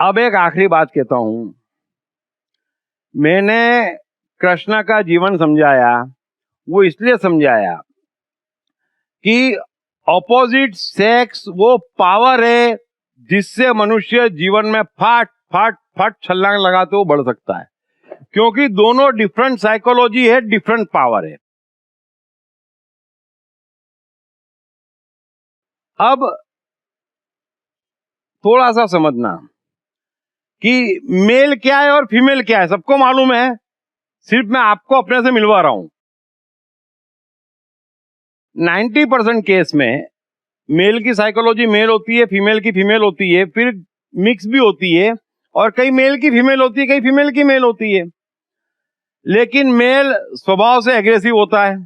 अब एक आखिरी बात कहता हूं। मैंने कृष्ण का जीवन समझाया, वो इसलिए समझाया कि ऑपोजिट सेक्स वो पावर है जिससे मनुष्य जीवन में फट फट फट छलांग लगाते हुए बढ़ सकता है, क्योंकि दोनों डिफरेंट साइकोलॉजी है, डिफरेंट पावर है। अब थोड़ा सा समझना कि मेल क्या है और फीमेल क्या है, सबको मालूम है, सिर्फ मैं आपको अपने से मिलवा रहा हूं। 90% केस में मेल की साइकोलॉजी मेल होती है, फीमेल की फीमेल होती है, फिर मिक्स भी होती है, और कई मेल की फीमेल होती है, कई फीमेल की मेल होती है। लेकिन मेल स्वभाव से एग्रेसिव होता है,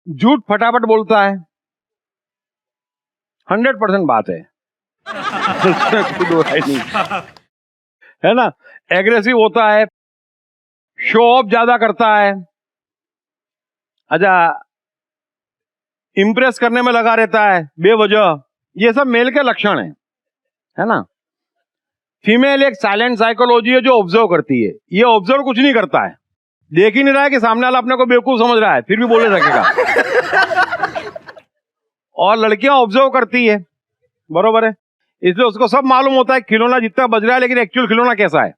झूठ फटाफट बोलता है, 100% बात है। नहीं है ना, एग्रेसिव होता है, शो ऑफ ज्यादा करता है, अच्छा इंप्रेस करने में लगा रहता है बेवजह। ये सब मेल के लक्षण है ना। फीमेल एक साइलेंट साइकोलॉजी है जो ऑब्जर्व करती है, ये ऑब्जर्व कुछ नहीं करता है, देख ही नहीं रहा है कि सामने वाला अपने को बेवकूफ समझ रहा है, फिर भी बोले सकेगा। और लड़कियां ऑब्जर्व करती है, बरोबर है, इसलिए उसको सब मालूम होता है खिलौना जितना बज रहा है लेकिन एक्चुअल खिलौना कैसा है।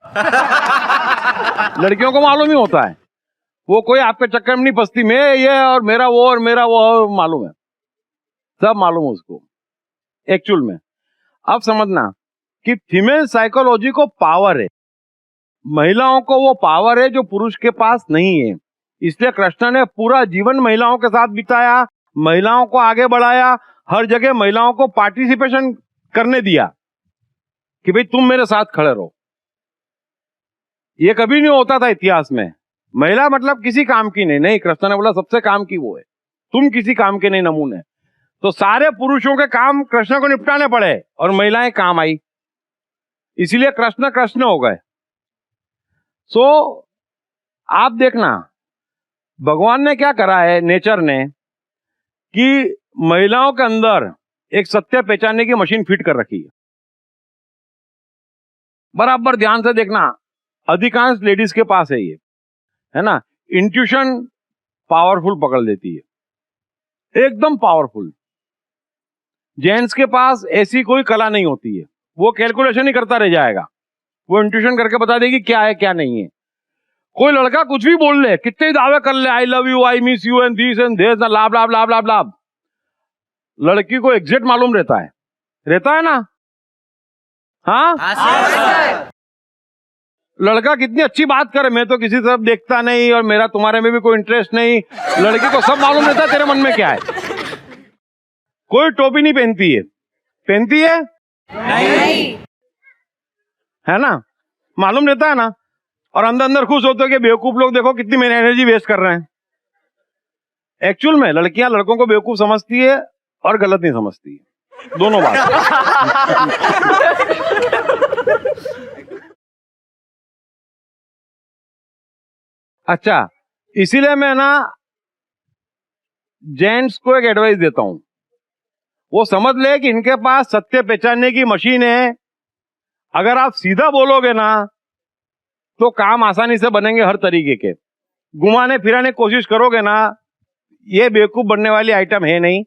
लड़कियों को मालूम ही होता है, वो कोई आपके चक्कर में नहीं फंसती, मैं ये और मेरा वो और मेरा वो, मालूम है, सब मालूम है उसको एक्चुअल में। अब समझना कि फीमेल साइकोलॉजी को पावर है, महिलाओं को वो पावर है जो पुरुष के पास नहीं है। इसलिए कृष्ण ने पूरा जीवन महिलाओं के साथ बिताया, महिलाओं को आगे बढ़ाया, हर जगह महिलाओं को पार्टिसिपेशन करने दिया कि भाई तुम मेरे साथ खड़े रहो। ये कभी नहीं होता था इतिहास में, महिला मतलब किसी काम की नहीं, कृष्ण ने बोला सबसे काम की वो है, तुम किसी काम के नहीं नमूने। तो सारे पुरुषों के काम कृष्ण को निपटाने पड़े और महिलाएं काम आई, इसीलिए कृष्ण कृष्ण हो गए। सो आप देखना भगवान ने क्या करा है, नेचर ने, कि महिलाओं के अंदर एक सत्य पहचानने की मशीन फिट कर रखी है। बराबर ध्यान से देखना, अधिकांश लेडीज के पास है ये, है ना। इंट्यूशन पावरफुल पकड़ लेती है, एकदम पावरफुल। जेंट्स के पास ऐसी कोई कला नहीं होती है, वो कैलकुलेशन ही करता रह जाएगा, वो इंट्यूशन करके बता देगी क्या है क्या नहीं है। कोई लड़का कुछ भी बोल ले, कितने दावे कर ले, I love you, I miss you and this and this, लाभ लाभ लाभ लाभ लाभ, लड़की को एग्जैक्ट मालूम रहता है ना। हाँ, लड़का कितनी अच्छी बात करे, मैं तो किसी तरफ देखता नहीं और मेरा तुम्हारे में भी कोई इंटरेस्ट नहीं, लड़की को सब मालूम रहता है तेरे मन में क्या है। कोई टोपी नहीं पहनती है, पहनती है नहीं, है ना, मालूम रहता है ना। और अंदर अंदर खुश होते हो कि बेवकूफ लोग देखो कितनी मेरी एनर्जी वेस्ट कर रहे हैं। एक्चुअल में लड़कियां लड़कों को बेवकूफ समझती है और गलत नहीं समझती है, दोनों बात। अच्छा, इसीलिए मैं ना जेंट्स को एक एडवाइस देता हूं, वो समझ ले कि इनके पास सत्य पहचानने की मशीन है। अगर आप सीधा बोलोगे ना तो काम आसानी से बनेंगे हर तरीके के, घुमाने फिराने की कोशिश करोगे ना, ये बेवकूफ बनने वाली आइटम है नहीं,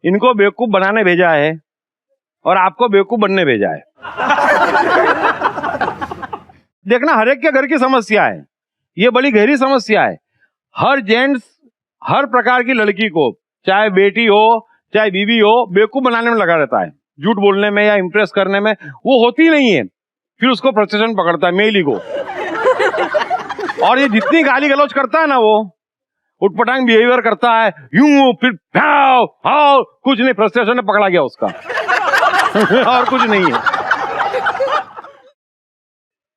इनको बेवकूफ बनाने भेजा है और आपको बेवकूफ बनने भेजा है। देखना हर एक के घर की समस्या है, ये बड़ी गहरी समस्या है। हर जेंट्स हर प्रकार की लड़की को, चाहे बेटी हो चाहे बीवी हो, बेवकूफ बनाने में लगा रहता है, झूठ बोलने में या इंप्रेस करने में। वो होती नहीं है, फिर उसको फ्रस्ट्रेशन पकड़ता है, मेल ईगो। और ये जितनी गाली गलौज करता है ना, वो उटपटांग बिहेवियर करता है, यूं फिर भाव हाव, कुछ नहीं, फ्रस्ट्रेशन ने पकड़ा गया उसका। और कुछ नहीं है।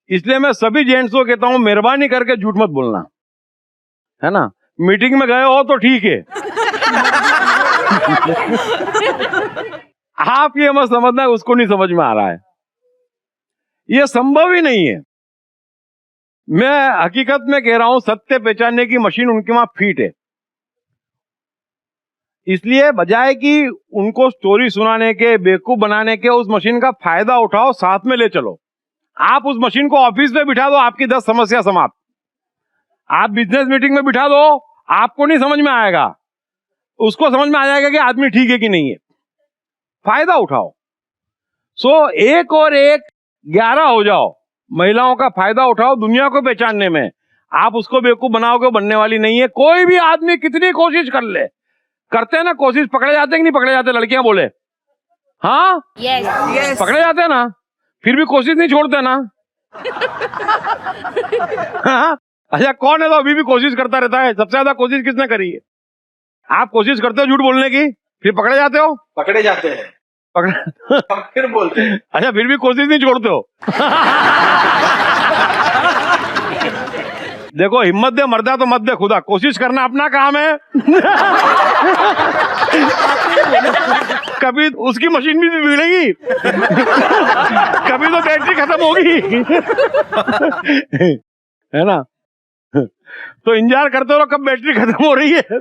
इसलिए मैं सभी जेंट्स को कहता हूं, मेहरबानी करके झूठ मत बोलना, है ना। मीटिंग में गए हो तो ठीक है, आप ये मत समझना उसको नहीं समझ में आ रहा है, ये संभव ही नहीं है। मैं हकीकत में कह रहा हूं, सत्य पहचानने की मशीन उनके वहां फिट है। इसलिए बजाय कि उनको स्टोरी सुनाने के, बेवकूफ बनाने के, उस मशीन का फायदा उठाओ, साथ में ले चलो। आप उस मशीन को ऑफिस में बिठा दो, आपकी 10 समस्या समाप्त। आप बिजनेस मीटिंग में बिठा दो, आपको नहीं समझ में आएगा, उसको समझ में आ जाएगा कि आदमी ठीक है कि नहीं है। फायदा उठाओ। सो 1 और 1 11 हो जाओ। महिलाओं का फायदा उठाओ दुनिया को पहचानने में। आप उसको बेवकूफ बनाओगे, बनने वाली नहीं है। कोई भी आदमी कितनी कोशिश कर ले, करते हैं ना कोशिश, पकड़े जाते हैं कि नहीं पकड़े जाते? लड़कियां बोले हाँ, यस पकड़े जाते हैं ना, फिर भी कोशिश नहीं छोड़ते ना। हाँ? अच्छा, कौन है तो अभी भी कोशिश करता रहता है? सबसे ज्यादा कोशिश किसने करी है? आप कोशिश करते हो झूठ बोलने की, फिर पकड़े जाते हो? पकड़े जाते हैं, पकड़े फिर बोलते हैं। अच्छा, फिर भी कोशिश नहीं छोड़ते हो। देखो, हिम्मत दे मर्दा तो मत दे खुदा, कोशिश करना अपना काम है। कभी उसकी मशीन भी बिगड़ेगी, कभी तो बैटरी खत्म होगी, है ना? तो इंतजार करते रहो कब बैटरी खत्म हो रही है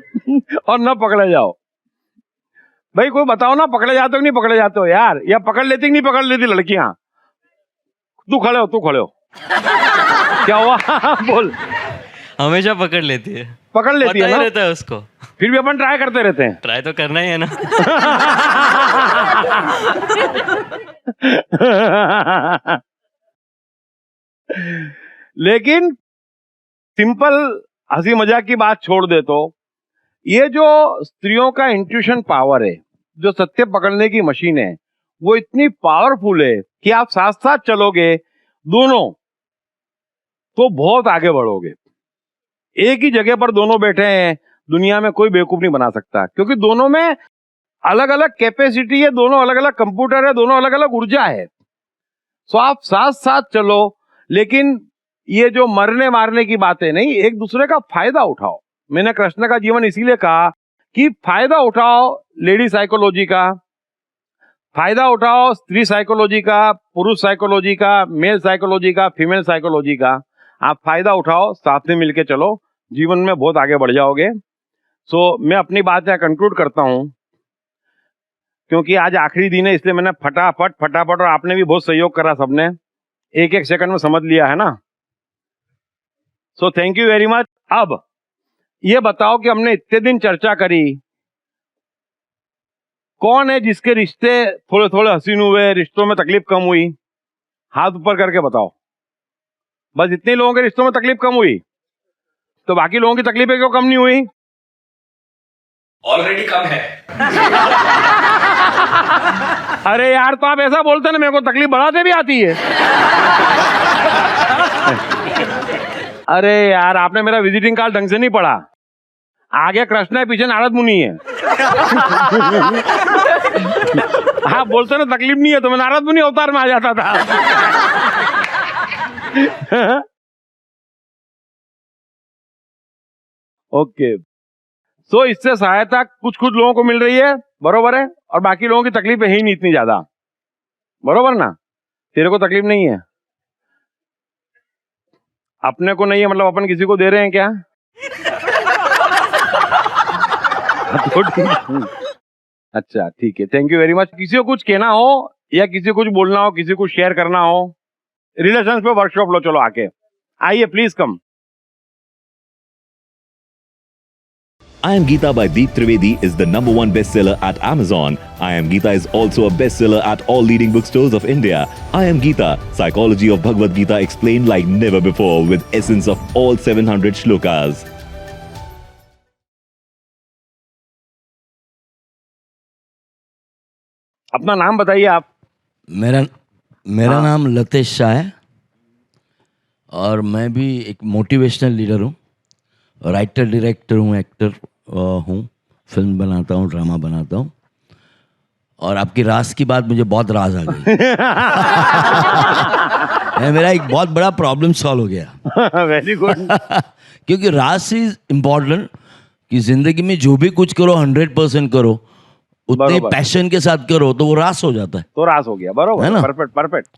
और न पकड़े जाओ। भाई कोई बताओ ना, पकड़े जाते हो कि नहीं पकड़े जाते हो यार? या पकड़ लेती कि नहीं पकड़ लेती लड़कियां? तू खड़े हो क्या हुआ? बोल। हमेशा पकड़ लेती है, पकड़ लेती है ना? रहता है उसको, फिर भी अपन ट्राई करते रहते हैं। ट्राई तो करना ही है ना। लेकिन सिंपल हंसी मजाक की बात छोड़ दे तो ये जो स्त्रियों का इंट्यूशन पावर है, जो सत्य पकड़ने की मशीन है, वो इतनी पावरफुल है कि आप साथ साथ चलोगे दोनों तो बहुत आगे बढ़ोगे। एक ही जगह पर दोनों बैठे हैं, दुनिया में कोई बेवकूफ नहीं बना सकता, क्योंकि दोनों में अलग अलग कैपेसिटी है, दोनों अलग अलग कंप्यूटर है, दोनों अलग अलग ऊर्जा है। सो आप साथ साथ चलो, लेकिन ये जो मरने मारने की बातें नहीं, एक दूसरे का फायदा उठाओ। मैंने कृष्ण का जीवन इसीलिए कहा कि फायदा उठाओ लेडी साइकोलॉजी का, फायदा उठाओ स्त्री साइकोलॉजी का, पुरुष साइकोलॉजी का, मेल साइकोलॉजी का, फीमेल साइकोलॉजी का। आप फायदा उठाओ, साथ में मिलके चलो, जीवन में बहुत आगे बढ़ जाओगे। सो मैं अपनी बात यहाँ कंक्लूड करता हूं, क्योंकि आज आखिरी दिन है, इसलिए मैंने फटाफट और आपने भी बहुत सहयोग करा, सबने एक एक सेकंड में समझ लिया है ना। So thank you very much. अब ये बताओ कि हमने इतने दिन चर्चा करी, कौन है जिसके रिश्ते थोड़े थोड़े हसीन हुए, रिश्तों में तकलीफ कम हुई? हाथ ऊपर करके बताओ। बस इतने लोगों के रिश्तों में तकलीफ कम हुई, तो बाकी लोगों की तकलीफें क्यों कम नहीं हुई? ऑलरेडी कम है। अरे यार, तो आप ऐसा बोलते ना, मेरे को तकलीफ बढ़ाते भी आती है। अरे यार, आपने मेरा विजिटिंग कार्ड ढंग से नहीं पढ़ा। आगे कृष्ण है, पीछे नारद मुनि है। हाँ, बोलते ना तकलीफ नहीं है, तो मैं नारद मुनि अवतार में आ जाता था। ओके, सो इससे सहायता कुछ लोगों को मिल रही है, बरोबर है, और बाकी लोगों की तकलीफ है ही नहीं इतनी ज्यादा, बरोबर ना? तेरे को तकलीफ नहीं है, अपने को नहीं है, मतलब अपन किसी को दे रहे हैं क्या? अच्छा ठीक है, थैंक यू वेरी मच। किसी को कुछ कहना हो या किसी को कुछ बोलना हो, किसी को शेयर करना हो, रिलेशंस पे वर्कशॉप लो, चलो आके आइए, please come. I Am Geeta by Deep Trivedi is the #1 bestseller at Amazon. I Am Geeta is also a bestseller at all leading bookstores of India. I Am Geeta, psychology of Bhagavad Gita explained like never before with essence of all 700 shlokas. अपना नाम बताइए आप। मेरा नाम लतेश शाह है और मैं भी एक मोटिवेशनल लीडर हूँ, राइटर, डायरेक्टर हूँ, एक्टर हूँ, फिल्म बनाता हूँ, ड्रामा बनाता हूँ। और आपकी रास की बात, मुझे बहुत राज आ गई। मेरा एक बहुत बड़ा प्रॉब्लम सॉल्व हो गया। Very good. क्योंकि रास इज इम्पोर्टेंट कि जिंदगी में जो भी कुछ करो 100% करो, उतने पैशन के साथ करो, तो वो रास हो जाता है। तो रास हो गया, बरोबर है ना? परफेक्ट।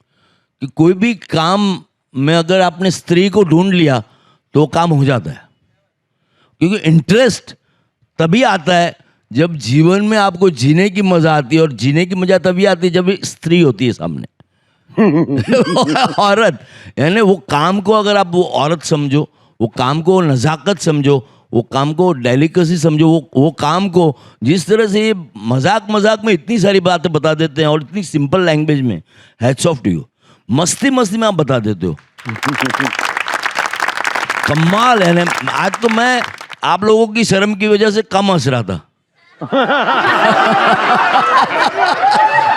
कि कोई भी काम में अगर आपने स्त्री को ढूंढ लिया तो वो काम हो जाता है, क्योंकि इंटरेस्ट तभी आता है जब जीवन में आपको जीने की मजा आती है, और जीने की मजा तभी आती है जब स्त्री होती है सामने। औरत, यानी वो काम को अगर आप वो औरत समझो, वो काम को नज़ाकत समझो, वो काम को डेलिकेसी समझो, वो काम को जिस तरह से ये मजाक मजाक में इतनी सारी बातें बता देते हैं और इतनी सिंपल लैंग्वेज में, हैट्स ऑफ टू यू। मस्ती मस्ती में आप बता देते हो, कमाल है ना। आज तो मैं आप लोगों की शर्म की वजह से कम हंस रहा था।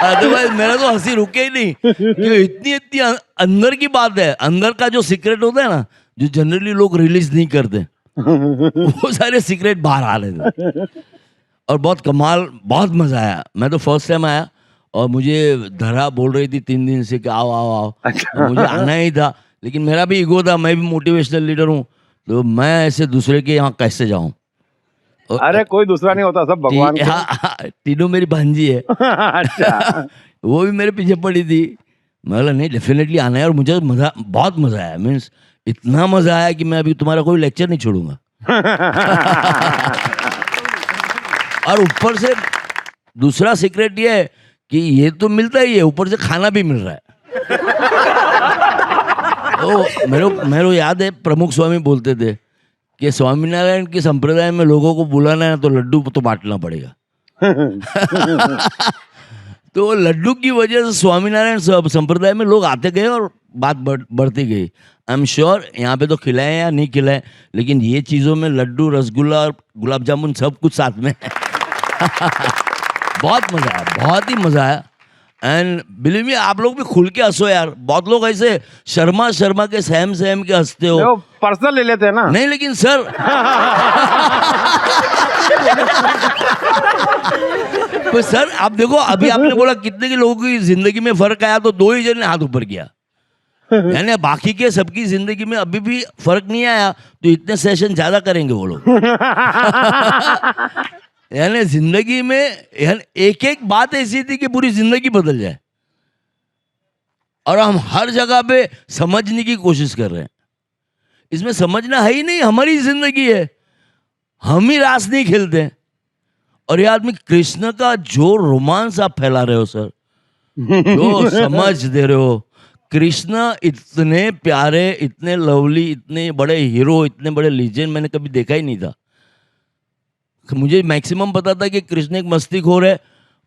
अदरवाइज मेरा तो हंसी रुके ही नहीं, कि इतनी इतनी अंदर की बात है, अंदर का जो सीक्रेट होता है ना, जो जनरली लोग रिलीज नहीं करते, वो सारे सीक्रेट बाहर आ रहे थे। और बहुत कमाल, बहुत मजा आया। मैं तो फर्स्ट टाइम आया और मुझे धरा बोल रही थी 3 दिन से कि आओ आओ आओ, और मुझे आना ही था, लेकिन मेरा भी ईगो था, मैं भी मोटिवेशनल लीडर हूँ, तो मैं ऐसे दूसरे के यहाँ कैसे जाऊँ। अरे कोई दूसरा नहीं होता, सब भगवान के। हाँ, तीनों मेरी भांजी है। अच्छा। वो भी मेरे पीछे पड़ी थी। मैं बोला नहीं, डेफिनेटली आना है। और मुझे मजा, बहुत मजा आया, मीन्स इतना मजा आया कि मैं अभी तुम्हारा कोई लेक्चर नहीं छोड़ूंगा। और ऊपर से दूसरा सीक्रेट ये है कि ये तो मिलता ही है, ऊपर से खाना भी मिल रहा है। तो मेरे याद है, प्रमुख स्वामी बोलते थे कि स्वामीनारायण के संप्रदाय में लोगों को बुलाना है तो लड्डू तो बांटना पड़ेगा। तो लड्डू की वजह से स्वामीनारायण संप्रदाय में लोग आते गए और बात बढ़ती गई। आई एम श्योर यहाँ पे तो खिलाए या नहीं खिलाए, लेकिन ये चीज़ों में लड्डू, रसगुल्ला और गुलाब जामुन सब कुछ साथ में है। बहुत मज़ा आया, बहुत ही मज़ा आया। एंड बिलीव मी, आप लोग भी खुल के हंसो यार। बहुत लोग ऐसे शर्मा के सहम के हंसते हो। पर्सनल ले लेते हैं ना। नहीं, लेकिन सर तो सर आप देखो, अभी आपने बोला कितने के लोगों की जिंदगी में फर्क आया, तो 2 ही जन ने हाथ ऊपर किया। यानी बाकी के सबकी जिंदगी में अभी भी फर्क नहीं आया, तो इतने सेशन ज्यादा करेंगे वो लोग। यानी जिंदगी में एक एक बात ऐसी थी कि पूरी जिंदगी बदल जाए, और हम हर जगह पे समझने की कोशिश कर रहे हैं। इसमें समझना है ही नहीं, हमारी जिंदगी है, हम ही रास नहीं खेलते हैं। और ये आदमी कृष्ण का जो रोमांस आप फैला रहे हो सर, जो समझ दे रहे हो। कृष्ण इतने प्यारे, इतने लवली, इतने बड़े हीरो, इतने बड़े लीजेंड मैंने कभी देखा ही नहीं था। मुझे मैक्सिमम पता था कि कृष्ण एक मस्तीखोर है,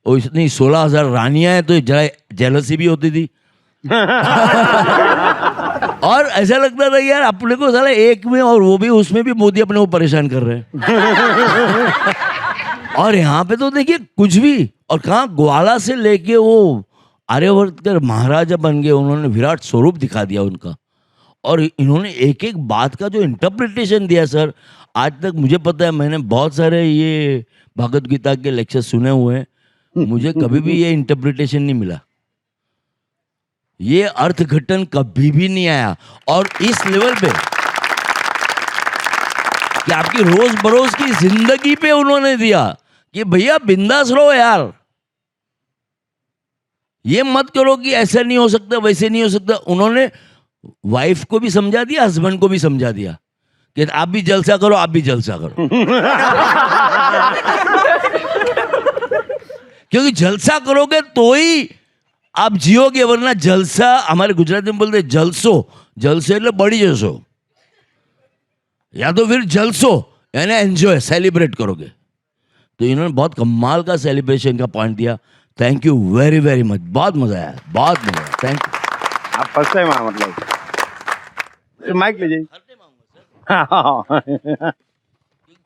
और इतनी 16,000 रानियां हैं, तो जरा जेलसी भी होती थी। और ऐसा लगता था यार अपने को साला एक में, और वो भी उसमें भी मोदी अपने को परेशान कर रहे हैं। और यहाँ पे तो देखिए कुछ भी, और कहाँ ग्वाला से लेके वो आर्यवर्त के महाराजा बन गए, उन्होंने विराट स्वरूप दिखा दिया उनका। और इन्होंने एक एक बात का जो इंटरप्रिटेशन दिया सर, आज तक मुझे पता है, मैंने बहुत सारे ये भगवद गीता के लेक्चर सुने हुए हैं, मुझे कभी भी ये इंटरप्रिटेशन नहीं मिला, ये अर्थघटन कभी भी नहीं आया। और इस लेवल पे कि आपकी रोज बरोज की जिंदगी पे उन्होंने दिया कि भैया बिंदास रहो यार, ये मत करो कि ऐसा नहीं हो सकता, वैसे नहीं हो सकता। उन्होंने वाइफ को भी समझा दिया, हस्बैंड को भी समझा दिया कि आप भी जलसा करो, आप भी जलसा करो। क्योंकि जलसा करोगे तो ही आप जियोगे, वरना जलसा, हमारे गुजराती में बोलते जलसो, जलसे એટલે बड़ी जसो, या तो फिर जलसो यानी एंजॉय, सेलिब्रेट करोगे। तो इन्होंने बहुत कमाल का सेलिब्रेशन का पॉइंट दिया। Thank you very very much, बहुत मजा आया, बहुत मजा आया। Thank you. आप फर्स्ट टाइम आए मतलब? माइक लीजिए।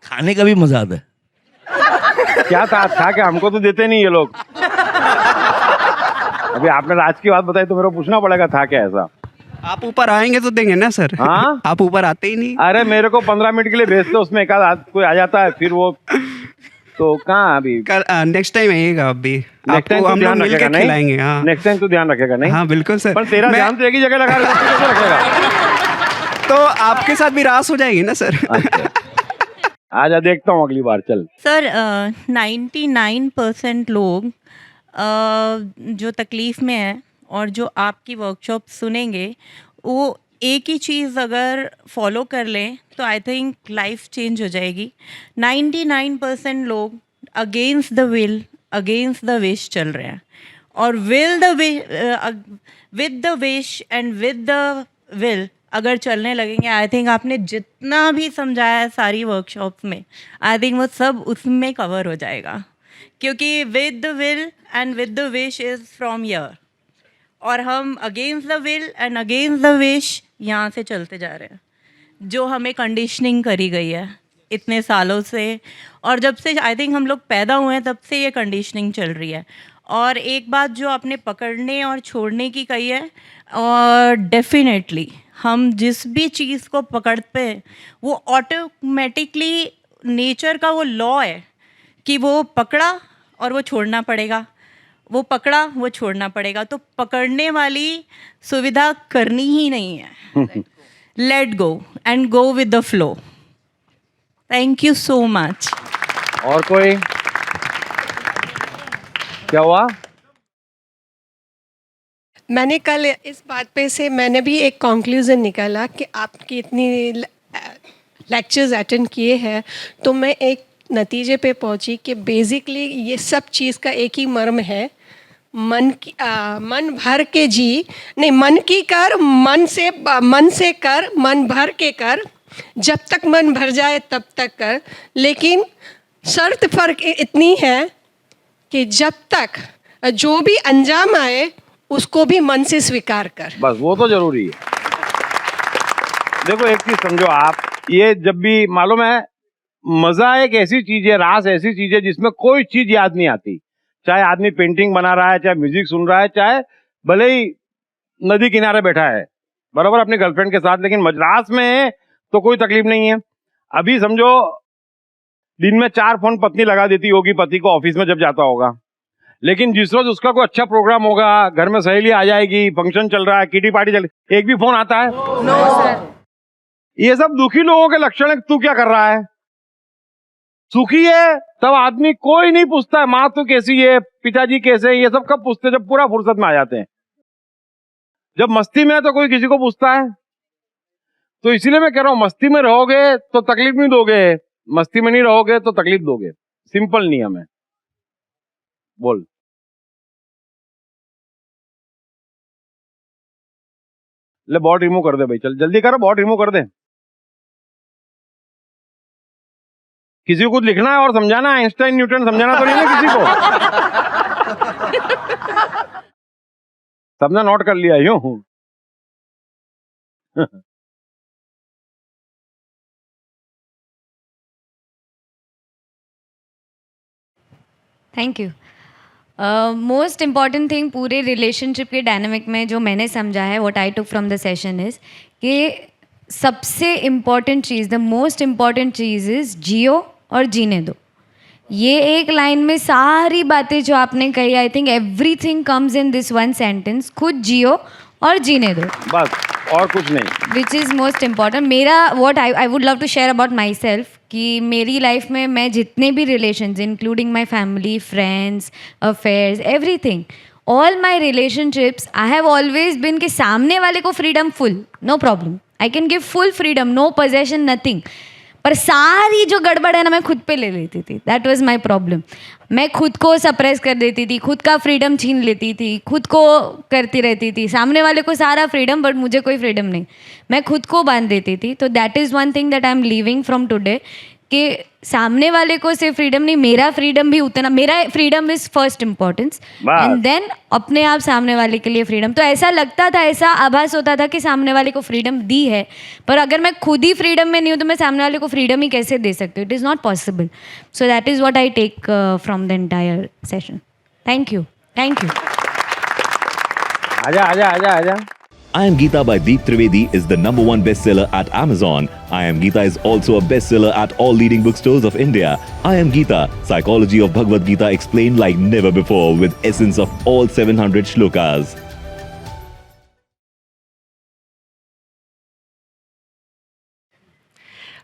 खाने का भी मजा आता है। क्या था क्या? हमको तो देते नहीं ये लोग। अभी आपने राज की बात बताई तो मेरे को पूछना पड़ेगा, था क्या ऐसा? आप ऊपर आएंगे तो देंगे ना सर। हाँ? आप ऊपर आते ही नहीं। अरे मेरे को 15 मिनट के लिए भेजते, उसमें एक आध कोई आ जाता है, फिर वो तो कहाँ अभी। कल नेक्स्ट टाइम आइएगा, अभी नेक्स्ट टाइम आपको तो हम लोग ध्यान मिलकर रखेगा खिलाएंगे। नहीं? हाँ नेक्स्ट टाइम तो ध्यान रखेगा नहीं? हाँ बिल्कुल सर। पर तेरा ध्यान तो एक ही जगह लगा कैसे रखेगा? तो आपके साथ भी रास हो जाएगी ना सर। अच्छा। आजा, देखता हूँ अगली बार। चल सर 99% लोग जो तकलीफ़ में हैं और जो आपकी वर्कशॉप सुनेंगे, वो एक ही चीज़ अगर फॉलो कर लें तो आई थिंक लाइफ चेंज हो जाएगी। 99% लोग against the will, against the wish चल रहे हैं, और with the wish and with the will अगर चलने लगेंगे, आई थिंक आपने जितना भी समझाया है सारी वर्कशॉप्स में, आई थिंक वो सब उसमें कवर हो जाएगा, क्योंकि with the will and with the wish is from here, और हम against the will and against the wish यहाँ से चलते जा रहे हैं, जो हमें कंडीशनिंग करी गई है इतने सालों से, और जब से आई थिंक हम लोग पैदा हुए हैं तब से ये कंडीशनिंग चल रही है। और एक बात जो आपने पकड़ने और छोड़ने की कही है, और डेफिनेटली हम जिस भी चीज़ को पकड़ते हैं वो ऑटोमेटिकली नेचर का वो लॉ है कि वो पकड़ा और वो छोड़ना पड़ेगा, वो पकड़ा वो छोड़ना पड़ेगा, तो पकड़ने वाली सुविधा करनी ही नहीं है। Let go and go with the flow. Thank you so much. और कोई? क्या हुआ? मैंने कल इस बात पे से मैंने भी एक कंक्लूजन निकाला कि आपकी इतनी लेक्चर्स अटेंड किए हैं, तो मैं एक नतीजे पे पहुंची कि बेसिकली ये सब चीज़ का एक ही मर्म है, मन भर के जी, नहीं मन की कर, मन से कर, मन भर के कर, जब तक मन भर जाए तब तक कर, लेकिन शर्त फ़र्क इतनी है कि जब तक जो भी अंजाम आए उसको भी मन से स्वीकार कर। बस वो तो जरूरी है। देखो एक चीज समझो आप, ये जब भी मालूम है, मजा एक ऐसी चीज है, रास ऐसी चीज है जिसमें कोई चीज याद नहीं आती, चाहे आदमी पेंटिंग बना रहा है, चाहे म्यूजिक सुन रहा है, चाहे भले ही नदी किनारे बैठा है बराबर अपनी गर्लफ्रेंड के साथ, लेकिन मजरास में है तो कोई तकलीफ नहीं है। अभी समझो दिन में 4 फोन पत्नी लगा देती होगी पति को ऑफिस में जब जाता होगा, लेकिन जिस रोज उसका कोई अच्छा प्रोग्राम होगा, घर में सहेली आ जाएगी, फंक्शन चल रहा है, किटी पार्टी चल रही, एक भी फोन आता है? No sir. ये सब दुखी लोगों के लक्षण है। तू क्या कर रहा है? सुखी है तब आदमी कोई नहीं पूछता है माँ तू कैसी है, पिताजी कैसे है, ये सब कब पूछते? जब पूरा फुर्सत में आ जाते हैं। जब मस्ती में है तो कोई किसी को पूछता है? तो इसीलिए मैं कह रहा हूं, मस्ती में रहोगे तो तकलीफ नहीं दोगे, मस्ती में नहीं रहोगे तो तकलीफ दोगे। सिंपल नियम है। बोल। ले बॉट रिमूव कर दे भाई, चल जल्दी करो, बॉट रिमूव कर दे। किसी को कुछ लिखना है और समझाना है, आइंस्टाइन न्यूटन समझाना तो नहीं है किसी को। सबने नोट कर लिया यूं। Thank you. Most important thing पूरे रिलेशनशिप के डायनामिक में जो मैंने समझा है, what I took from the session is कि सबसे इम्पॉर्टेंट चीज़, द मोस्ट इम्पॉर्टेंट चीज़ इज़ जियो और जीने दो। ये एक लाइन में सारी बातें जो आपने कही, I think everything comes in this one sentence, खुद जियो और जीने दो, बस और कुछ नहीं। Which is most important. मेरा what I would love to share about myself कि मेरी लाइफ में मैं जितने भी relations, including my family, friends, affairs, everything, all my relationships, I have always been कि सामने वाले को freedom full, no problem, I can give full freedom, no possession, nothing, पर सारी जो गड़बड़ है ना मैं खुद पे ले लेती थी। That was my problem. मैं खुद को सप्रेस कर देती थी, खुद का फ्रीडम छीन लेती थी, खुद को करती रहती थी, सामने वाले को सारा फ्रीडम बट मुझे कोई फ्रीडम नहीं, मैं खुद को बांध देती थी। तो that is one thing that I am leaving from today कि सामने वाले को सिर्फ फ्रीडम नहीं, मेरा फ्रीडम भी उतना, मेरा freedom is first importance, and then अपने आप सामने वाले के लिए फ्रीडम। तो ऐसा लगता था, ऐसा आभास होता था कि सामने वाले को फ्रीडम दी है, पर अगर मैं खुद ही फ्रीडम में नहीं हूँ तो मैं सामने वाले को फ्रीडम ही कैसे दे सकती हूँ? It is not possible. So that is what I take from the entire session. Thank you, thank you. आजा आजा आजा आजा। I Am Geeta by Deep Trivedi is the #1 bestseller at Amazon. I Am Geeta is also a bestseller at all leading bookstores of India. I Am Geeta, psychology of Bhagavad Gita explained like never before with essence of all 700 shlokas.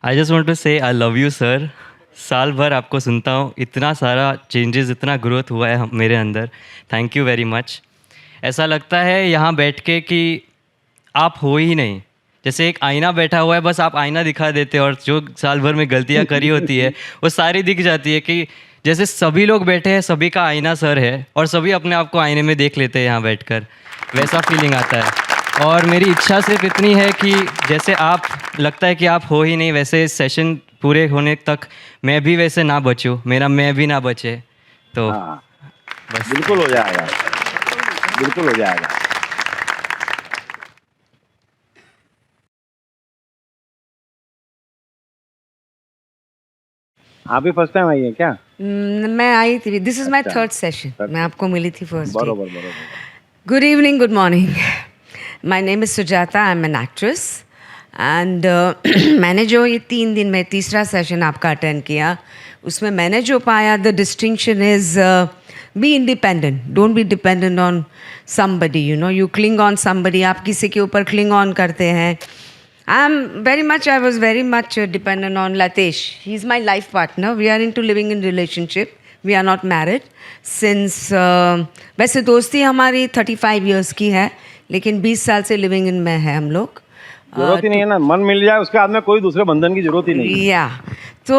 I just want to say I love you sir. साल भर आपको सुनता हूँ, इतना सारा changes, इतना growth हुआ है मेरे अंदर। Thank you very much. ऐसा लगता है यहाँ बैठ के कि आप हो ही नहीं, जैसे एक आईना बैठा हुआ है, बस आप आईना दिखा देते हैं और जो साल भर में गलतियाँ करी होती है वो सारी दिख जाती है। कि जैसे सभी लोग बैठे हैं, सभी का आईना सर है और सभी अपने आप को आईने में देख लेते हैं यहाँ बैठकर, वैसा फीलिंग आता है। और मेरी इच्छा सिर्फ इतनी है कि जैसे आप लगता है कि आप हो ही नहीं, वैसे इस सेशन पूरे होने तक मैं भी वैसे ना बचूं, मेरा मैं भी ना बचे, तो हाँ, बस बिल्कुल हो जाएगा, बिल्कुल हो जाएगा। आप भी फर्स्ट टाइम आई है क्या? मैं आई थी, दिस इज माय अच्छा, थर्ड सेशन, मैं आपको मिली थी फर्स्ट डे। बरोबर बरोबर। Good evening, good morning. My name is Sujata, I am an actress and मैंने जो ये 3 दिन में तीसरा सेशन आपका अटेंड किया, उसमें मैंने जो पाया, the distinction is be independent, don't be dependent on somebody, you know, you cling on somebody, आप किसी के ऊपर क्लिंग ऑन करते हैं। I was very much dependent on Latesh. He's my life partner. We are into living in relationship. We are not married since वैसे दोस्ती हमारी 35 years की है, लेकिन 20 साल से लिविंग इन में है हम लोग। जरूरत ही नहीं है ना, मन मिल जाए उसके बाद में कोई दूसरे बंधन की जरूरत ही नहीं है। या तो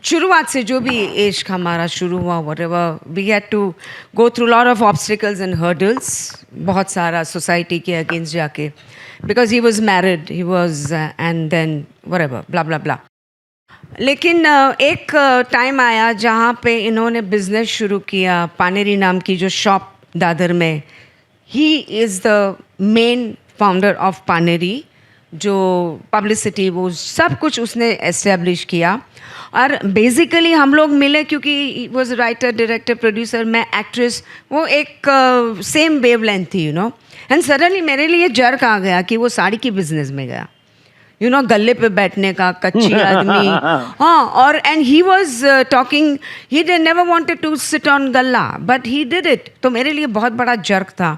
शुरुआत से जो भी एज का हमारा शुरू हुआ, whatever, we had to go through lot of obstacles and hurdles, बहुत सारा सोसाइटी के अगेंस्ट जाके, because he was married, he was and then whatever, blah blah blah. लेकिन एक टाइम आया जहाँ पे इन्होंने बिजनेस शुरू किया, पानेरी नाम की जो शॉप दादर में, he is the main founder of Paneri, जो पब्लिसिटी वो सब कुछ उसने एस्टेब्लिश किया। और बेसिकली हम लोग मिले क्योंकि वॉज राइटर, डायरेक्टर, प्रोड्यूसर, मैं एक्ट्रेस, वो एक सेम वेवलेंथ थी, यू नो। एंड सडनली मेरे लिए जर्क आ गया कि वो साड़ी की बिजनेस में गया, यू नो, गले पे बैठने का, कच्ची आदमी। हाँ, और and he was talking, he did never wanted to sit on गल्ला बट ही डिड इट। तो मेरे लिए बहुत बड़ा जर्क था।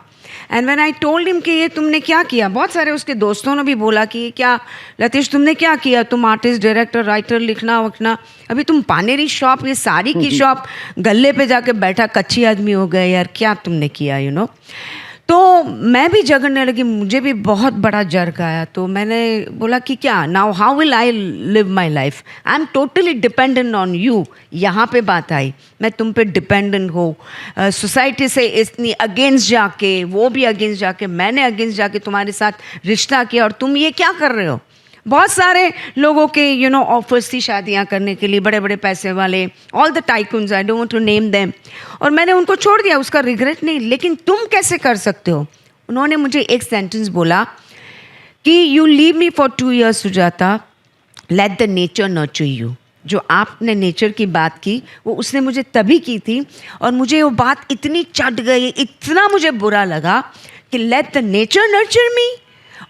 And when I told him कि ये तुमने क्या किया, बहुत सारे उसके दोस्तों ने भी बोला कि ये क्या लतीश तुमने क्या किया, तुम आर्टिस्ट, डायरेक्टर, राइटर, लिखना वखना, अभी तुम पानेरी शॉप, ये साड़ी की शॉप, गले पे जाके बैठा कच्ची आदमी हो गए यार, क्या तुमने किया, यू नो। तो मैं भी झगड़ने लगी, मुझे भी बहुत बड़ा जर्क आया। तो मैंने बोला कि क्या, now how will I live my life, I am totally dependent on you. यहाँ पे बात आई, मैं तुम पे डिपेंडेंट हो, सोसाइटी से इतनी अगेंस्ट जाके, वो भी अगेंस्ट जाके, मैंने अगेंस्ट जाके तुम्हारे साथ रिश्ता किया, और तुम ये क्या कर रहे हो। बहुत सारे लोगों के यू नो ऑफर्स थी शादियां करने के लिए, बड़े बड़े पैसे वाले, all the tycoons, I don't want to name them, और मैंने उनको छोड़ दिया, उसका रिग्रेट नहीं, लेकिन तुम कैसे कर सकते हो। उन्होंने मुझे एक सेंटेंस बोला कि you leave me for 2 years Sujata, let the nature nurture you. जो आपने नेचर की बात की वो उसने मुझे तभी की थी, और मुझे वो बात इतनी चढ़ गई, इतना मुझे बुरा लगा कि let the nature nurture me.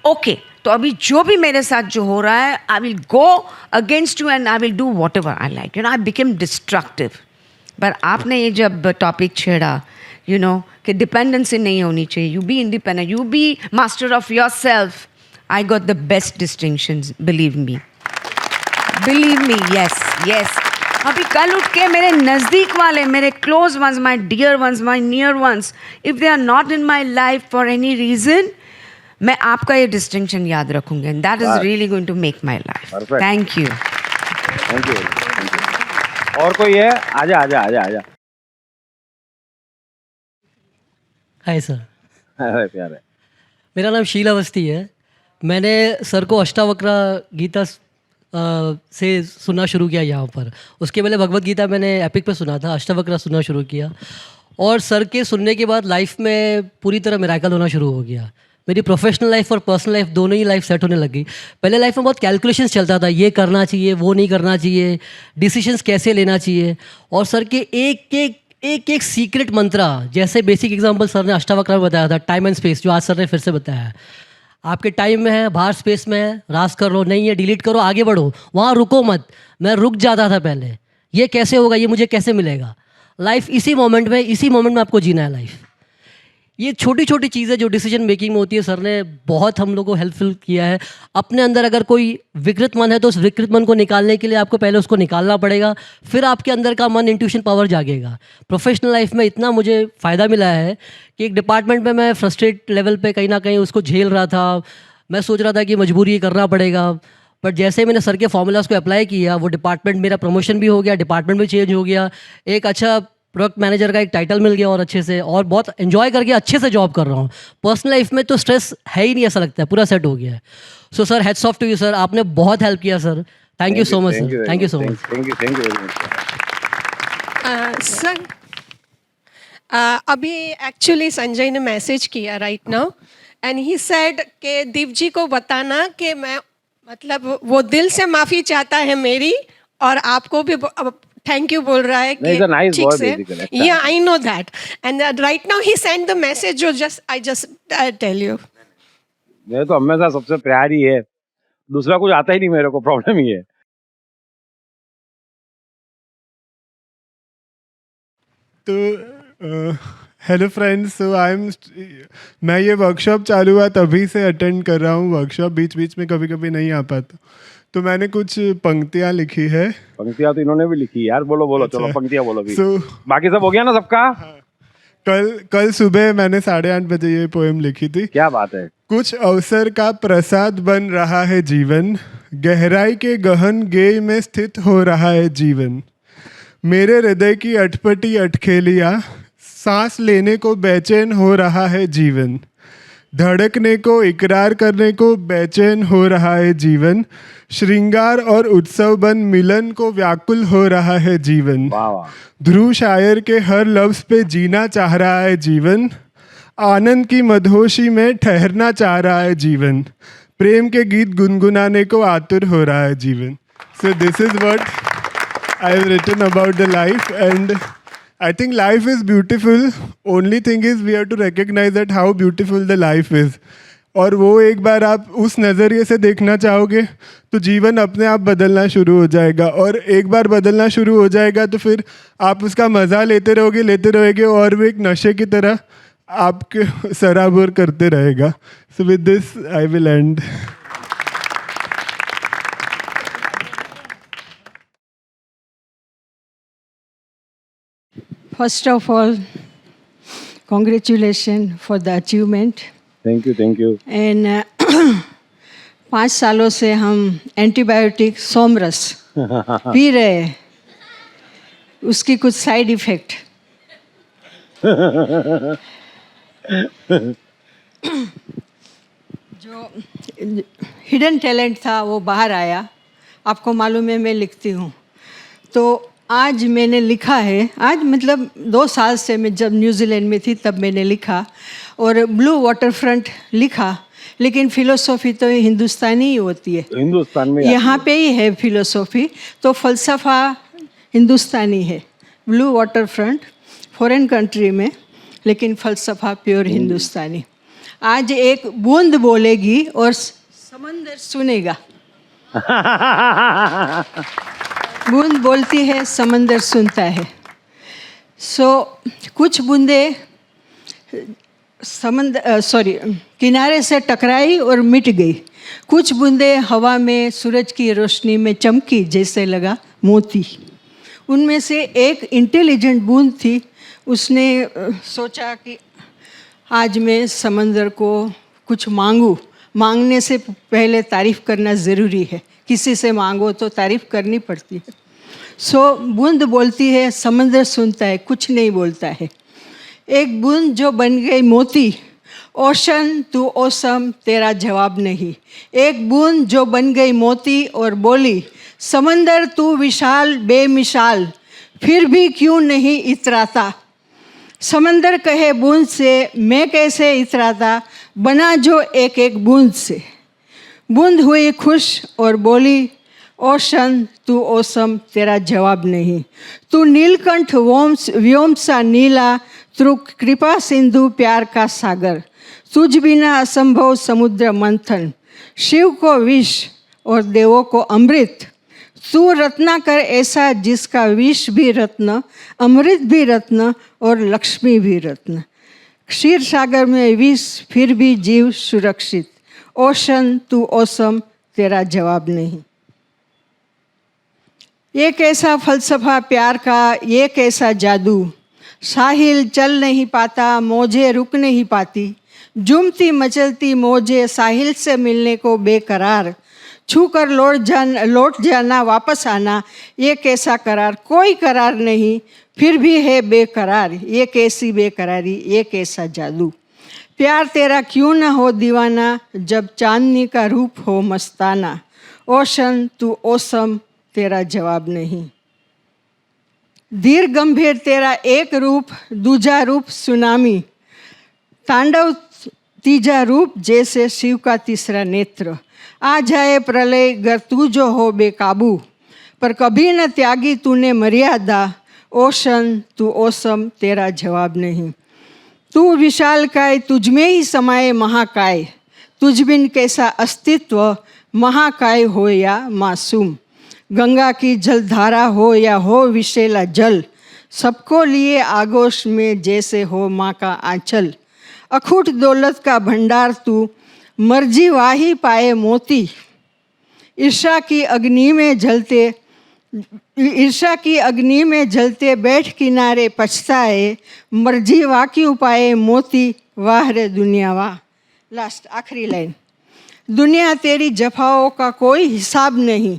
Okay, तो अभी जो भी मेरे साथ जो हो रहा है, I will go against you and I will do what ever I like, you know, I became destructive. पर आपने ये जब टॉपिक छेड़ा, यू नो, कि डिपेंडेंसी नहीं होनी चाहिए, you be independent, you be master of your self, I got the best distinctions, believe me, yes yes. अभी कल उठ के मेरे नज़दीक वाले, मेरे close ones, my dear ones, my near ones, if they are not in my life for any reason, मैं आपका ये डिस्टिंक्शन याद रखूंगी, and that is really going to make my life. Thank you, thank you. और कोई है? आजा आजा आजा आजा। हाय सर, अरे प्यारे। मेरा नाम शीला अवस्थी है। मैंने सर को अष्टावक्र गीता से सुनना शुरू किया यहाँ पर। उसके पहले भगवत गीता मैंने एपिक पे सुना था, अष्टावक्र सुनना शुरू किया, और सर के सुनने के बाद लाइफ में पूरी तरह मिराकल होना शुरू हो गया। मेरी प्रोफेशनल लाइफ और पर्सनल लाइफ दोनों ही लाइफ सेट होने लगी। पहले लाइफ में बहुत कैलकुलेशंस चलता था, ये करना चाहिए, वो नहीं करना चाहिए, डिसीजंस कैसे लेना चाहिए, और सर के एक सीक्रेट मंत्रा, जैसे बेसिक एग्जांपल सर ने अष्टावक्र में बताया था, टाइम एंड स्पेस, जो आज सर ने फिर से बताया है। आपके टाइम में है, बाहर स्पेस में है, रास कर लो, नहीं है डिलीट करो, आगे बढ़ो, वहाँ रुको मत। मैं रुक जाता था पहले, ये कैसे होगा, ये मुझे कैसे मिलेगा। लाइफ इसी मोमेंट में आपको जीना है लाइफ। ये छोटी छोटी चीज़ें जो डिसीजन मेकिंग में होती है, सर ने बहुत हम लोग को हेल्पफुल किया है। अपने अंदर अगर कोई विकृत मन है तो उस विकृत मन को निकालने के लिए आपको पहले उसको निकालना पड़ेगा, फिर आपके अंदर का मन, इंट्यूशन पावर जागेगा। प्रोफेशनल लाइफ में इतना मुझे फ़ायदा मिला है कि एक डिपार्टमेंट में मैं फ्रस्ट्रेट लेवल पे कहीं ना कहीं उसको झेल रहा था, मैं सोच रहा था कि मजबूरी करना पड़ेगा, बट जैसे ही मैंने सर के फॉर्मूलाज को अप्लाई किया, वो डिपार्टमेंट, मेरा प्रमोशन भी हो गया, डिपार्टमेंट भी चेंज हो गया, एक अच्छा प्रोडक्ट मैनेजर का एक टाइटल मिल गया और अच्छे से, और बहुत एंजॉय करके अच्छे से जॉब कर रहा हूँ। पर्सनल लाइफ में तो स्ट्रेस है ही नहीं, ऐसा लगता है पूरा सेट हो गया है। So sir, heads off to you sir, आपने बहुत हेल्प किया sir. Thank you so much sir, thank you so much. Thank you very much. Sir अभी एक्चुअली संजय ने मैसेज किया right now and he said कि दीप जी को बताना कि मैं मतलब वो दिल से माफ़ी चाहता है मेरी, और आपको भी थैंक यू बोल रहा है he's a nice ठीक boy, से। basically. या I know that and right now he send the message जो आई जस्ट टेल यू। मेरे तो हमेशा सबसे प्यारी है, दूसरा कुछ आता ही नहीं मेरे को, प्रॉब्लम ही है। तो हेलो फ्रेंड्स, मैं ये वर्कशॉप चालू हुआ तभी से अटेंड कर रहा हूँ वर्कशॉप, बीच बीच में कभी कभी नहीं आ पाता। तो मैंने कुछ पंक्तियाँ लिखी है। पंक्तियाँ तो इन्होंने भी लिखी यार, बोलो बोलो, चलो पंक्तियाँ बोलो भी। So, बाकी सब हो गया ना सबका? कल सुबह मैंने 8:30 बजे ये पोएम लिखी थी। क्या बात है। कुछ अवसर का प्रसाद बन रहा है जीवन, गहराई के गहन गेय में स्थित हो रहा है जीवन। मेरे हृदय की अटपटी अटखेलियाँ, सांस लेने को बेचैन हो रहा है जीवन, धड़कने को इकरार करने को बेचैन हो रहा है जीवन, श्रृंगार और उत्सव बन मिलन को व्याकुल हो रहा है जीवन। वाह वाह। ध्रुव शायर के हर लफ्ज पे जीना चाह रहा है जीवन, आनंद की मदहोशी में ठहरना चाह रहा है जीवन, प्रेम के गीत गुनगुनाने को आतुर हो रहा है जीवन। So this is what I have written about the life and I think life is beautiful. Only thing is we have to recognize that how beautiful the life is. और वो एक बार आप उस नज़रिए से देखना चाहोगे तो जीवन अपने आप बदलना शुरू हो जाएगा, और एक बार बदलना शुरू हो जाएगा तो फिर आप उसका मज़ा लेते रहोगे और वो एक नशे की तरह आपके सराबोर करते रहेगा। So with this I will and. First of all, congratulations for the achievement. Thank you. And 5 सालों से हम एंटीबायोटिक सोमरस पी रहे हैं, उसकी कुछ साइड इफेक्ट। जो हिडन टैलेंट था वो बाहर आया। आपको मालूम है मैं लिखती हूँ, तो आज मैंने लिखा है, आज मतलब 2 साल से, मैं जब न्यूजीलैंड में थी तब मैंने लिखा, और ब्लू वाटर फ्रंट लिखा, लेकिन फिलोसॉफी तो हिंदुस्तानी ही होती है, हिंदुस्तान में यहाँ पे ही है फिलोसॉफी, तो फ़लसफ़ा हिंदुस्तानी है। Blue water front foreign country में, लेकिन फ़लसफ़ा प्योर हिंदुस्तानी। आज एक बूंद बोलेगी और समंदर सुनेगा। बूंद बोलती है, समंदर सुनता है। कुछ बूंदे किनारे से टकराई और मिट गई, कुछ बूंदे हवा में सूरज की रोशनी में चमकी जैसे लगा मोती। उनमें से एक इंटेलिजेंट बूंद थी, उसने सोचा कि आज मैं समंदर को कुछ मांगूं। मांगने से पहले तारीफ़ करना ज़रूरी है, किसी से मांगो तो तारीफ़ करनी पड़ती है। बूंद बोलती है, समंदर सुनता है, कुछ नहीं बोलता है। एक बूंद जो बन गई मोती, ओशन तू ओसम तेरा जवाब नहीं। एक बूंद जो बन गई मोती और बोली, समंदर तू विशाल बेमिसाल, फिर भी क्यों नहीं इतराता। समंदर कहे बूंद से, मैं कैसे इतराता, बना जो एक एक बूंद से। बूंद हुई खुश और बोली, ओशन तू ओसम तेरा जवाब नहीं। तू नीलकंठ व्योम सा नीला, तू कृपा सिंधु प्यार का सागर। तुझ बिना असंभव समुद्र मंथन, शिव को विष और देवों को अमृत। तू रत्नाकर ऐसा जिसका विष भी रत्न, अमृत भी रत्न और लक्ष्मी भी रत्न। क्षीर सागर में विष फिर भी जीव सुरक्षित। ओशन तू ओसम तेरा जवाब नहीं। ये कैसा फलसफा प्यार का, ये कैसा जादू। साहिल चल नहीं पाता, मौजें रुक नहीं पाती। झूमती मचलती मौजें साहिल से मिलने को बेकरार। छू कर लौट जाना वापस आना, ये कैसा करार, कोई करार नहीं फिर भी है बेकरार, ये कैसी बेकरारी, ये कैसा जादू। प्यार तेरा क्यों न हो दीवाना, जब चांदनी का रूप हो मस्ताना। ओशन तू ओसम, तेरा जवाब नहीं। धीर गंभीर तेरा एक रूप, दूजा रूप सुनामी। तांडव तीजा रूप जैसे शिव का तीसरा नेत्र। आ जाए प्रलय गर तू जो हो बेकाबू, पर कभी न त्यागी तूने मर्यादा। ओशन तू ओसम, तेरा जवाब नहीं। तू विशाल काय, तुझ में ही समाये महाकाय। तुझ बिन कैसा अस्तित्व, महाकाय हो या मासूम। गंगा की जलधारा हो या हो विशेला जल, सबको लिए आगोश में जैसे हो माँ का आंचल। अखूट दौलत का भंडार तू, मर्जी वाही पाए मोती। ईर्षा की अग्नि में जलते बैठ किनारे पछताए। मर्जी वा क्यों पाए मोती, वाह रे दुनिया वाह। लास्ट आखिरी लाइन। दुनिया तेरी जफाओं का कोई हिसाब नहीं,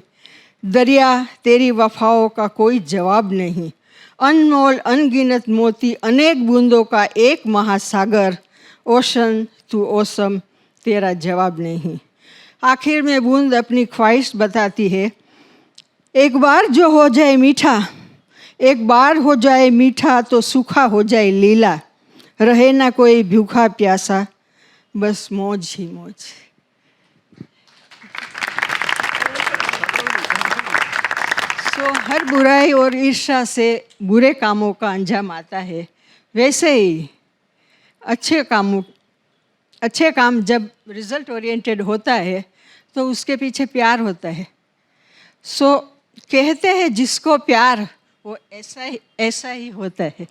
दरिया तेरी वफाओं का कोई जवाब नहीं। अनमोल अनगिनत मोती, अनेक बूंदों का एक महासागर। ओशन तू ओसम, तेरा जवाब नहीं। आखिर में बूंद अपनी ख्वाहिश बताती है, एक बार जो हो जाए मीठा, एक बार हो जाए मीठा तो सूखा हो जाए लीला। रहे ना कोई भूखा प्यासा, बस मौज ही मौज। हर बुराई और ईर्ष्या से बुरे कामों का अंजाम आता है, वैसे ही अच्छे काम जब रिजल्ट ओरिएंटेड होता है तो उसके पीछे प्यार होता है। कहते हैं जिसको प्यार वो ऐसा ही होता है।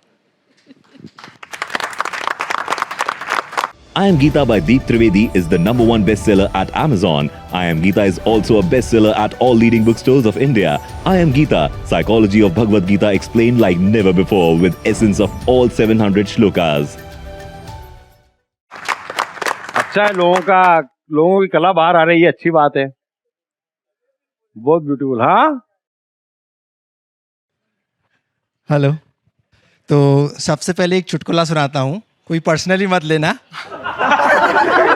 I Am Geeta by Deep Trivedi is the #1 bestseller at Amazon. I Am Geeta is also a bestseller at all leading bookstores of India. I Am Geeta, Psychology of Bhagavad Gita explained like never before with essence of all 700 shlokas. अच्छा है, लोगों की कला बाहर आ रही है, अच्छी बात है, बहुत ब्यूटीफुल। हाँ, हेलो। तो सबसे पहले एक चुटकुला सुनाता हूँ, कोई पर्सनली मत लेना।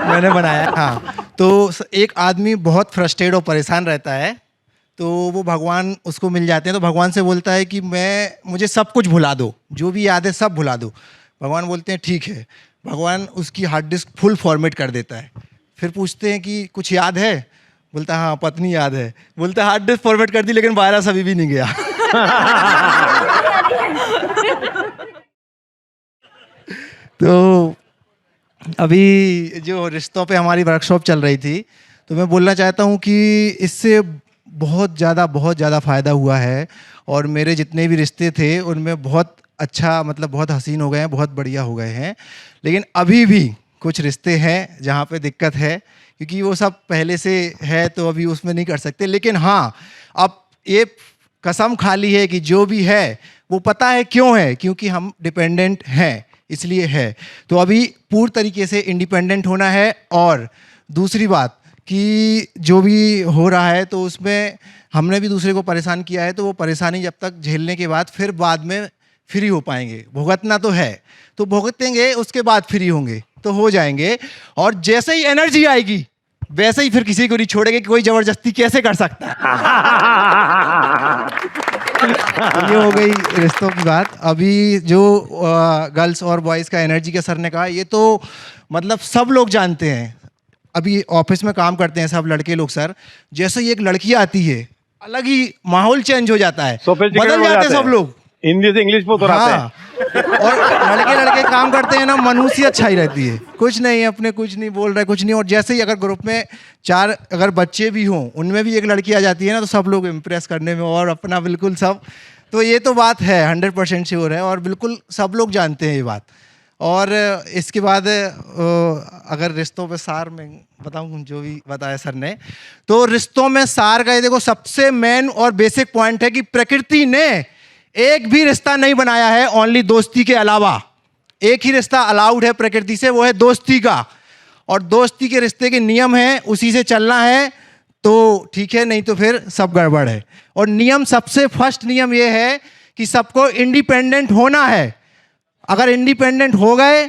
मैंने बनाया। हाँ, तो एक आदमी बहुत फ्रस्ट्रेट और परेशान रहता है, तो वो भगवान उसको मिल जाते हैं, तो भगवान से बोलता है कि मुझे सब कुछ भुला दो, जो भी याद है सब भुला दो। भगवान बोलते हैं ठीक है। भगवान उसकी हार्ड डिस्क फुल फॉर्मेट कर देता है। फिर पूछते हैं कि कुछ याद है? बोलता है हाँ, पत्नी याद है। बोलता है हार्ड डिस्क फॉर्मेट कर दी लेकिन वायरस अभी भी नहीं गया। तो अभी जो रिश्तों पे हमारी वर्कशॉप चल रही थी, तो मैं बोलना चाहता हूँ कि इससे बहुत ज़्यादा फ़ायदा हुआ है, और मेरे जितने भी रिश्ते थे उनमें बहुत अच्छा, मतलब बहुत हसीन हो गए हैं, बहुत बढ़िया हो गए हैं। लेकिन अभी भी कुछ रिश्ते हैं जहाँ पे दिक्कत है, क्योंकि वो सब पहले से है तो अभी उसमें नहीं कर सकते। लेकिन हाँ, अब ये कसम खा ली है कि जो भी है वो पता है क्यों है, क्योंकि हम डिपेंडेंट हैं, इसलिए है। तो अभी पूर्ण तरीके से इंडिपेंडेंट होना है। और दूसरी बात कि जो भी हो रहा है तो उसमें हमने भी दूसरे को परेशान किया है, तो वो परेशानी जब तक झेलने के बाद फिर बाद में फ्री हो पाएंगे। भुगतना तो है, तो भुगतेंगे, उसके बाद फ्री होंगे तो हो जाएंगे। और जैसे ही एनर्जी आएगी वैसे ही फिर किसी को नहीं छोड़ेंगे कि कोई ज़बरदस्ती कैसे कर सकता है। ये हो गई रिश्तों की बात। अभी जो गर्ल्स और बॉयज़ का एनर्जी के सर ने कहा, ये तो मतलब सब लोग जानते हैं। अभी ऑफिस में काम करते हैं सब लड़के लोग सर, जैसे ही एक लड़की आती है अलग ही माहौल चेंज हो जाता है, बदल जाते हैं सब लोग। हिंदी से इंग्लिश में तो हाँ। और लड़के काम करते हैं ना, मनुष्यत छाई रहती है, कुछ नहीं अपने, कुछ नहीं बोल रहे, कुछ नहीं। और जैसे ही अगर ग्रुप में 4 अगर बच्चे भी हों, उनमें भी एक लड़की आ जाती है ना, तो सब लोग इम्प्रेस करने में और अपना बिल्कुल सब। तो ये तो बात है 100% श्योर है, और बिल्कुल सब लोग जानते हैं ये बात। और इसके बाद अगर रिश्तों पे सार में बताऊं, जो भी बताया सर ने, तो रिश्तों में सार का ये देखो सबसे मेन और बेसिक पॉइंट है कि प्रकृति ने एक भी रिश्ता नहीं बनाया है ओनली दोस्ती के अलावा। एक ही रिश्ता अलाउड है प्रकृति से, वो है दोस्ती का। और दोस्ती के रिश्ते के नियम हैं, उसी से चलना है, तो ठीक है, नहीं तो फिर सब गड़बड़ है। और नियम, सबसे फर्स्ट नियम ये है कि सबको इंडिपेंडेंट होना है। अगर इंडिपेंडेंट हो गए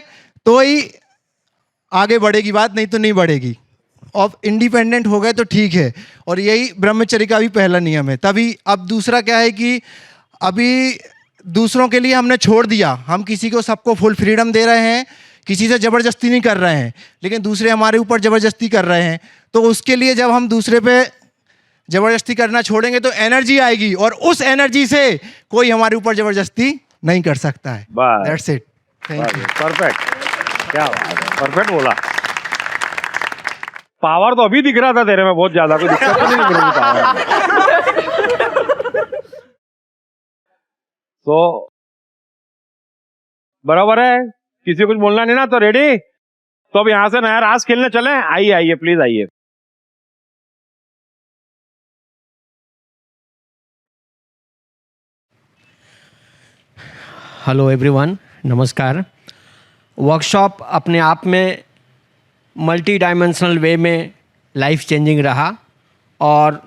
तो ही आगे बढ़ेगी बात, नहीं तो नहीं बढ़ेगी। और इंडिपेंडेंट हो गए तो ठीक है। और यही ब्रह्मचर्य का भी पहला नियम है। तभी अब दूसरा क्या है कि अभी दूसरों के लिए हमने छोड़ दिया, हम किसी को सबको फुल फ्रीडम दे रहे हैं, किसी से ज़बरदस्ती नहीं कर रहे हैं, लेकिन दूसरे हमारे ऊपर ज़बरदस्ती कर रहे हैं। तो उसके लिए जब हम दूसरे पे ज़बरदस्ती करना छोड़ेंगे तो एनर्जी आएगी, और उस एनर्जी से कोई हमारे ऊपर ज़बरदस्ती नहीं कर सकता है। That's it. Thank you. Perfect, क्या बात है, परफेक्ट बोला। पावर तो अभी दिख रहा था तेरे में बहुत ज्यादा, कोई दिक्कत तो नहीं दिख रही थी पावर में। तो बराबर है, किसी को कुछ बोलना नहीं ना, तो रेडी? तो अब यहां से नया रास खेलने चले। आइए आइए प्लीज आइए। हेलो एवरीवन, नमस्कार। वर्कशॉप अपने आप में मल्टी डायमेंशनल वे में लाइफ चेंजिंग रहा। और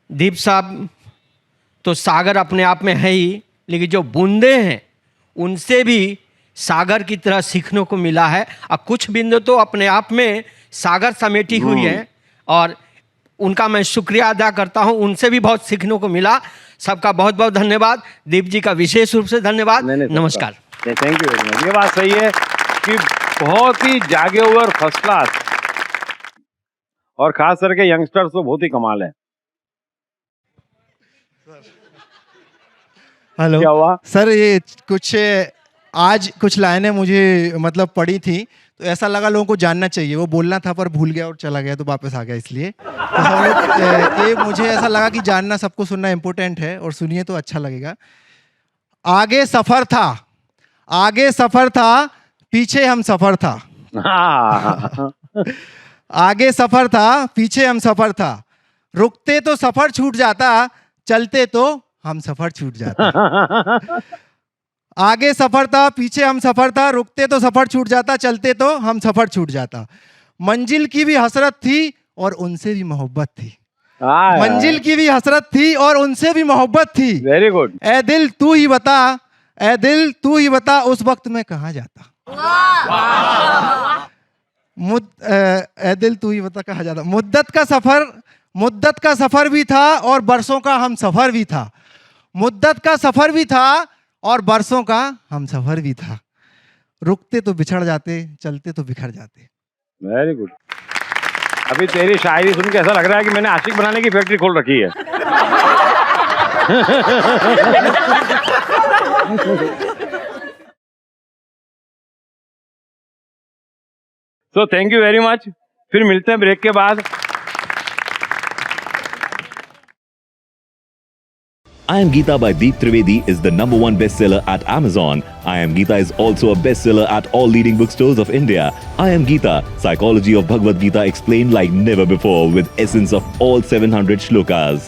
दीप साहब तो सागर अपने आप में है ही, लेकिन जो बूंदे हैं उनसे भी सागर की तरह सीखने को मिला है। और कुछ बिंदु तो अपने आप में सागर समेटी हुई है, और उनका मैं शुक्रिया अदा करता हूं। उनसे भी बहुत सीखने को मिला। सबका बहुत बहुत धन्यवाद। दीप जी का विशेष रूप से धन्यवाद। नमस्कार। Thank you very much. ये बात सही है कि बहुत ही जागे हुए और फर्स्ट क्लास, और खास करके यंगस्टर्स तो बहुत ही कमाल है। हेलो, क्या हुआ सर? ये आज कुछ लाइनें मुझे मतलब पढ़ी थी, तो ऐसा लगा लोगों को जानना चाहिए। वो बोलना था पर भूल गया और चला गया, तो वापस आ गया। इसलिए तो सब लोग ये मुझे ऐसा लगा कि जानना, सबको सुनना इम्पोर्टेंट है, और सुनिए तो अच्छा लगेगा। आगे सफर था, आगे सफर था, पीछे हम सफर था। आगे सफर था, पीछे हम सफर था। रुकते तो सफर छूट जाता, चलते तो हम सफर छूट जाता। आगे सफर था, पीछे हम सफर था, रुकते तो सफर छूट जाता, चलते तो हम सफर छूट जाता। मंजिल की भी हसरत थी और उनसे भी मोहब्बत थी। मंजिल की भी हसरत थी और उनसे भी मोहब्बत थी। Very good. ए दिल तू ही बता, ए दिल तू ही बता, उस वक्त मैं कहाँ जाता। ए दिल तू ही बता, कहाँ जाता। मुद्दत का सफर भी था और बरसों का हम सफर भी था। मुद्दत का सफर भी था और बरसों का हम सफर भी था। रुकते तो बिछड़ जाते, चलते तो बिखर जाते। Very good. अभी तेरी शायरी सुन के ऐसा लग रहा है कि मैंने आशिक बनाने की फैक्ट्री खोल रखी है। तो थैंक यू वेरी मच। फिर मिलते हैं ब्रेक के बाद। I Am Geeta by Deep Trivedi is the #1 bestseller at Amazon. I Am Geeta is also a bestseller at all leading bookstores of India. I Am Geeta, Psychology of Bhagavad Gita explained like never before with essence of all 700 shlokas.